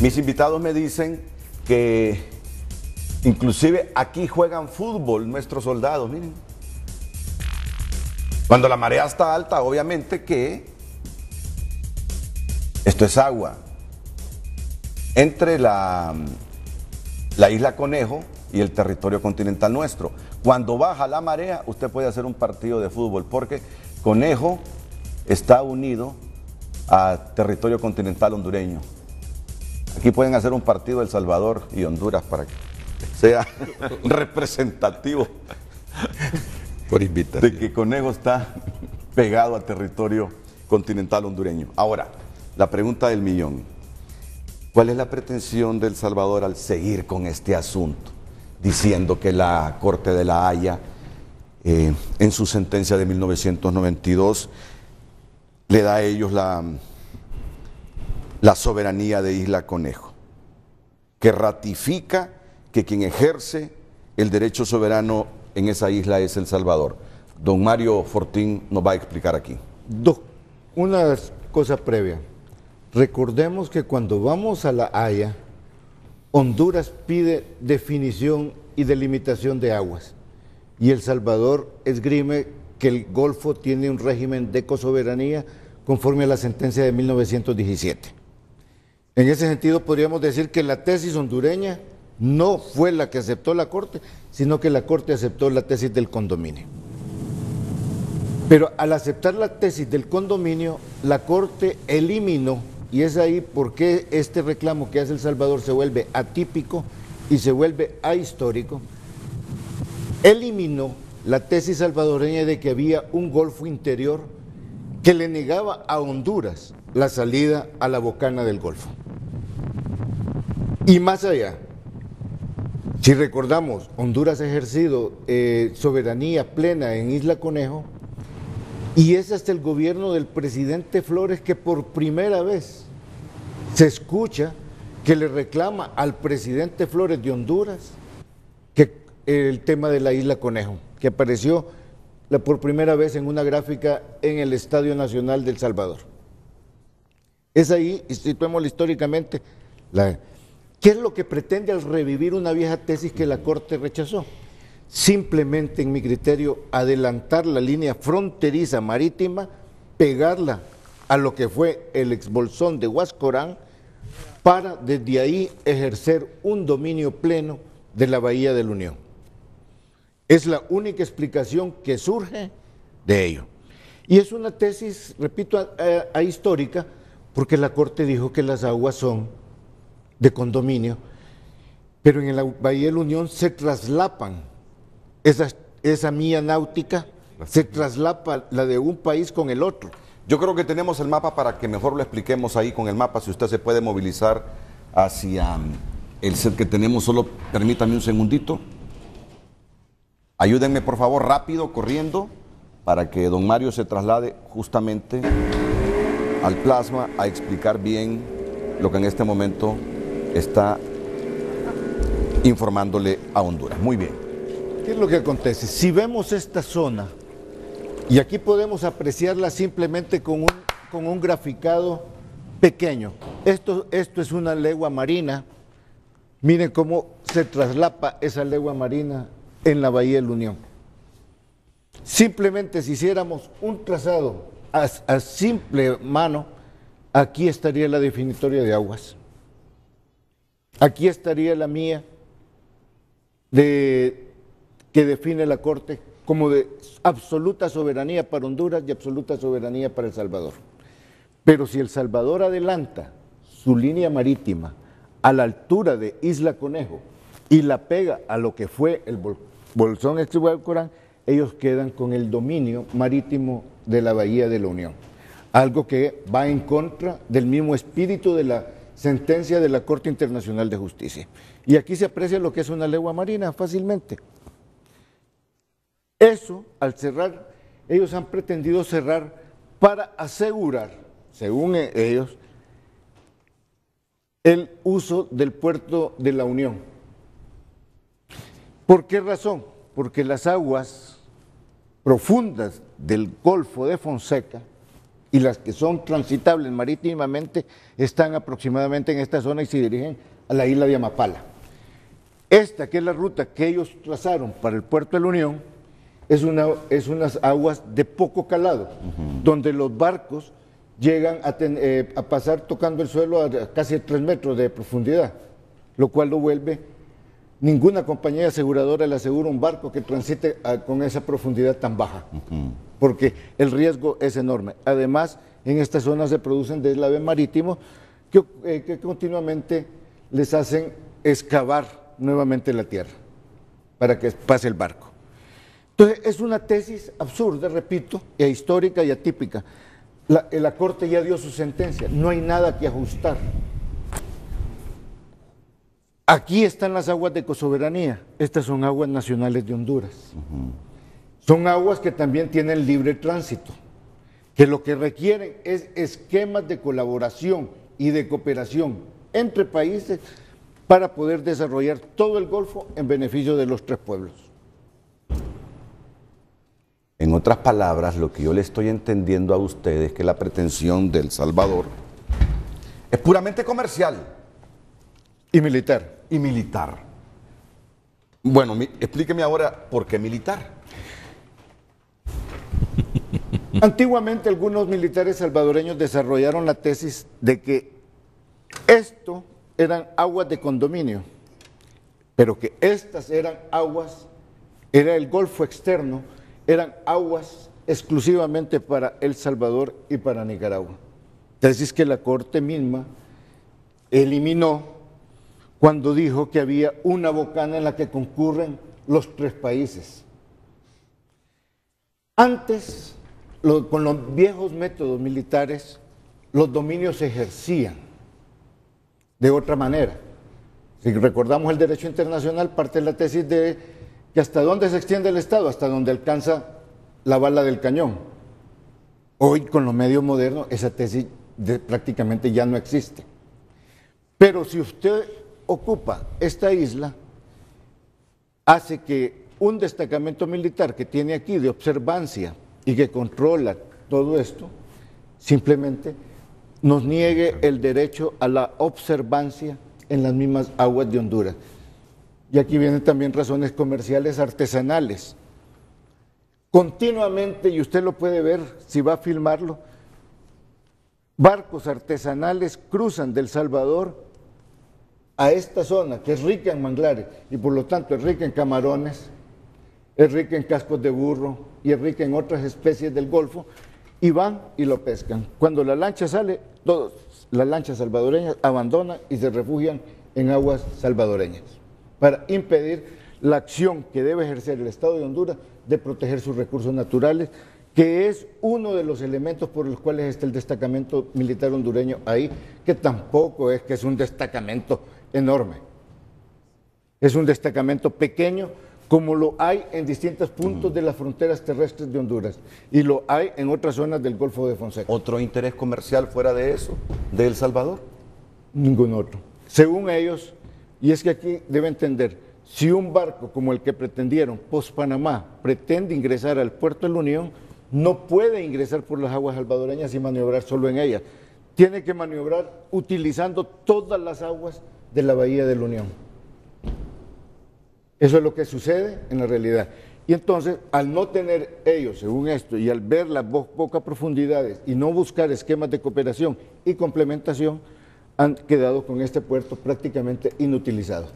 Mis invitados me dicen que inclusive aquí juegan fútbol nuestros soldados, miren. Cuando la marea está alta, obviamente que esto es agua. Entre la isla Conejo y el territorio continental nuestro. Cuando baja la marea, usted puede hacer un partido de fútbol, porque Conejo está unido a territorio continental hondureño. Aquí pueden hacer un partido de El Salvador y Honduras para que sea representativo por invitación de que Conejo está pegado a territorio continental hondureño. Ahora, la pregunta del millón. ¿Cuál es la pretensión de El Salvador al seguir con este asunto? Diciendo que la Corte de la Haya, en su sentencia de 1992, le da a ellos la soberanía de Isla Conejo, que ratifica que quien ejerce el derecho soberano en esa isla es El Salvador. Don Mario Fortín nos va a explicar aquí. Una cosa previa. Recordemos que cuando vamos a la Haya, Honduras pide definición y delimitación de aguas, y El Salvador esgrime que el Golfo tiene un régimen de ecosoberanía conforme a la sentencia de 1917. En ese sentido podríamos decir que la tesis hondureña no fue la que aceptó la Corte, sino que la Corte aceptó la tesis del condominio. Pero al aceptar la tesis del condominio, la Corte eliminó, y es ahí por qué este reclamo que hace El Salvador se vuelve atípico y se vuelve ahistórico, eliminó la tesis salvadoreña de que había un Golfo interior que le negaba a Honduras la salida a la bocana del Golfo. Y más allá, si recordamos, Honduras ha ejercido soberanía plena en Isla Conejo, y es hasta el gobierno del presidente Flores que por primera vez se escucha que le reclama al presidente Flores de Honduras que el tema de la Isla Conejo, que apareció por primera vez en una gráfica en el Estadio Nacional de El Salvador. Es ahí, y situémoslo históricamente, ¿qué es lo que pretende al revivir una vieja tesis que la Corte rechazó? Simplemente, en mi criterio, adelantar la línea fronteriza marítima, pegarla a lo que fue el exbolsón de Huascorán, para desde ahí ejercer un dominio pleno de la Bahía de la Unión. Es la única explicación que surge de ello. Y es una tesis, repito, ahistórica, porque la Corte dijo que las aguas son de condominio, pero en la Bahía de la Unión se traslapan esa mía náutica, se traslapa la de un país con el otro. Yo creo que tenemos el mapa para que mejor lo expliquemos ahí con el mapa, si usted se puede movilizar hacia el set que tenemos. Solo permítame un segundito. Ayúdenme por favor, rápido, corriendo, para que don Mario se traslade justamente al plasma a explicar bien lo que en este momento está informándole a Honduras. Muy bien. ¿Qué es lo que acontece? Si vemos esta zona, y aquí podemos apreciarla simplemente con un graficado pequeño. Esto es una legua marina. Miren cómo se traslapa esa legua marina en la Bahía de la Unión. Simplemente si hiciéramos un trazado a simple mano, aquí estaría la definitoria de aguas. Aquí estaría la mía que define la Corte como de absoluta soberanía para Honduras y absoluta soberanía para El Salvador. Pero si El Salvador adelanta su línea marítima a la altura de Isla Conejo y la pega a lo que fue el bolsón Huascorán, ellos quedan con el dominio marítimo de la Bahía de la Unión. Algo que va en contra del mismo espíritu de la sentencia de la Corte Internacional de Justicia. Y aquí se aprecia lo que es una legua marina fácilmente. Eso, al cerrar, ellos han pretendido cerrar para asegurar, según ellos, el uso del puerto de la Unión. ¿Por qué razón? Porque las aguas profundas del Golfo de Fonseca y las que son transitables marítimamente están aproximadamente en esta zona y se dirigen a la isla de Amapala. Esta, que es la ruta que ellos trazaron para el puerto de la Unión, es unas aguas de poco calado, donde los barcos llegan a pasar tocando el suelo a casi 3 metros de profundidad, lo cual lo vuelve, ninguna compañía aseguradora le asegura un barco que transite con esa profundidad tan baja, porque el riesgo es enorme. Además, en esta zona se producen deslaves marítimos que continuamente les hacen excavar nuevamente la tierra para que pase el barco. Entonces, es una tesis absurda, repito, e histórica y atípica. La Corte ya dio su sentencia, no hay nada que ajustar. Aquí están las aguas de cosoberanía, estas son aguas nacionales de Honduras. Son aguas que también tienen libre tránsito, que lo que requieren es esquemas de colaboración y de cooperación entre países para poder desarrollar todo el Golfo en beneficio de los 3 pueblos. En otras palabras, lo que yo le estoy entendiendo a ustedes es que la pretensión de El Salvador es puramente comercial. Y militar. Y militar. Bueno, explíqueme ahora por qué militar. Antiguamente algunos militares salvadoreños desarrollaron la tesis de que esto eran aguas de condominio, pero que estas eran aguas, era el Golfo externo, eran aguas exclusivamente para El Salvador y para Nicaragua. Tesis que la Corte misma eliminó cuando dijo que había una bocana en la que concurren los 3 países. Antes, con los viejos métodos militares, los dominios se ejercían de otra manera. Si recordamos el derecho internacional, parte de la tesis de que hasta dónde se extiende el Estado, hasta donde alcanza la bala del cañón. Hoy, con los medios modernos, esa tesis prácticamente ya no existe. Pero si usted ocupa esta isla, hace que un destacamento militar que tiene aquí de observancia y que controla todo esto, simplemente nos niegue el derecho a la observancia en las mismas aguas de Honduras. Y aquí vienen también razones comerciales artesanales. Continuamente, y usted lo puede ver si va a filmarlo, barcos artesanales cruzan del Salvador a esta zona que es rica en manglares y por lo tanto es rica en camarones, es rica en cascos de burro y es rica en otras especies del Golfo, y van y lo pescan. Cuando la lancha sale, todas las lanchas salvadoreñas abandonan y se refugian en aguas salvadoreñas para impedir la acción que debe ejercer el Estado de Honduras de proteger sus recursos naturales, que es uno de los elementos por los cuales está el destacamento militar hondureño ahí, que tampoco es que es un destacamento enorme. Es un destacamento pequeño, como lo hay en distintos puntos de las fronteras terrestres de Honduras, y lo hay en otras zonas del Golfo de Fonseca. ¿Otro interés comercial fuera de eso, de El Salvador? Ningún otro. Según ellos, y es que aquí debe entender, si un barco como el que pretendieron, Post-Panamá, pretende ingresar al puerto de la Unión, no puede ingresar por las aguas salvadoreñas y maniobrar solo en ellas. Tiene que maniobrar utilizando todas las aguas de la Bahía de la Unión. Eso es lo que sucede en la realidad. Y entonces, al no tener ellos, según esto, y al ver las pocas profundidades y no buscar esquemas de cooperación y complementación, han quedado con este puerto prácticamente inutilizado.